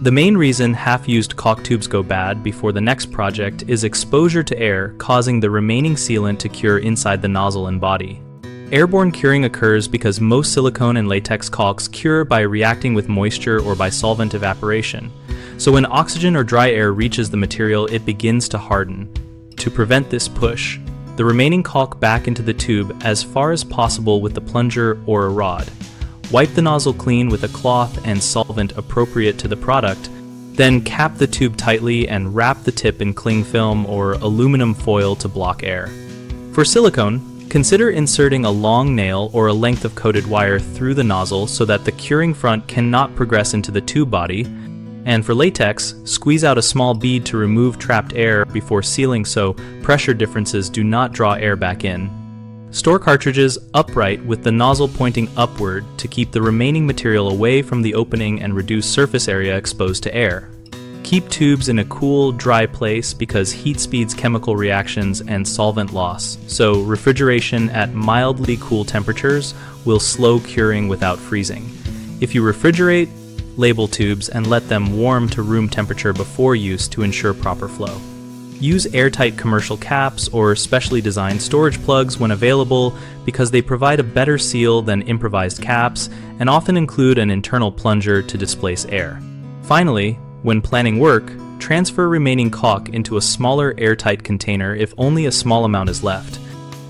The main reason half-used caulk tubes go bad before the next project is exposure to air, causing the remaining sealant to cure inside the nozzle and body. Airborne curing occurs because most silicone and latex caulks cure by reacting with moisture or by solvent evaporation. So when oxygen or dry air reaches the material, it begins to harden. To prevent this push, the remaining caulk back into the tube as far as possible with the plunger or a rod. Wipe the nozzle clean with a cloth and solvent appropriate to the product, then cap the tube tightly and wrap the tip in cling film or aluminum foil to block air. For silicone, consider inserting a long nail or a length of coated wire through the nozzle so that the curing front cannot progress into the tube body. And for latex, squeeze out a small bead to remove trapped air before sealing so pressure differences do not draw air back in. Store cartridges upright with the nozzle pointing upward to keep the remaining material away from the opening and reduce surface area exposed to air. Keep tubes in a cool, dry place because heat speeds chemical reactions and solvent loss, so refrigeration at mildly cool temperatures will slow curing without freezing. If you refrigerate, label tubes and let them warm to room temperature before use to ensure proper flow. Use airtight commercial caps or specially designed storage plugs when available because they provide a better seal than improvised caps and often include an internal plunger to displace air. Finally, when planning work, transfer remaining caulk into a smaller airtight container if only a small amount is left.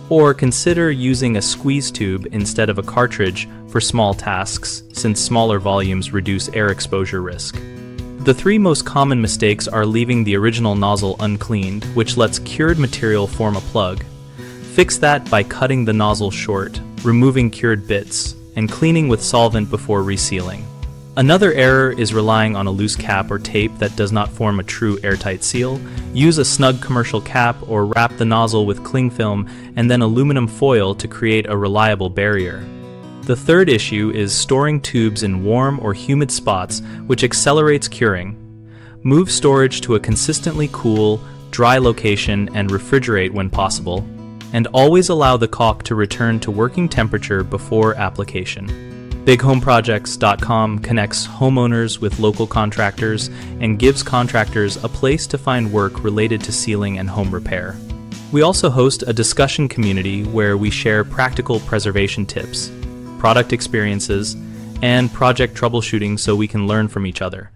Or consider using a squeeze tube instead of a cartridge for small tasks, since smaller volumes reduce air exposure risk. The three most common mistakes are leaving the original nozzle uncleaned, which lets cured material form a plug. Fix that by cutting the nozzle short, removing cured bits, and cleaning with solvent before resealing. Another error is relying on a loose cap or tape that does not form a true airtight seal. Use a snug commercial cap or wrap the nozzle with cling film and then aluminum foil to create a reliable barrier. The third issue is storing tubes in warm or humid spots, which accelerates curing. Move storage to a consistently cool, dry location and refrigerate when possible, and always allow the caulk to return to working temperature before application. BigHomeProjects.com connects homeowners with local contractors and gives contractors a place to find work related to sealing and home repair. We also host a discussion community where we share practical preservation tips, product experiences, and project troubleshooting so we can learn from each other.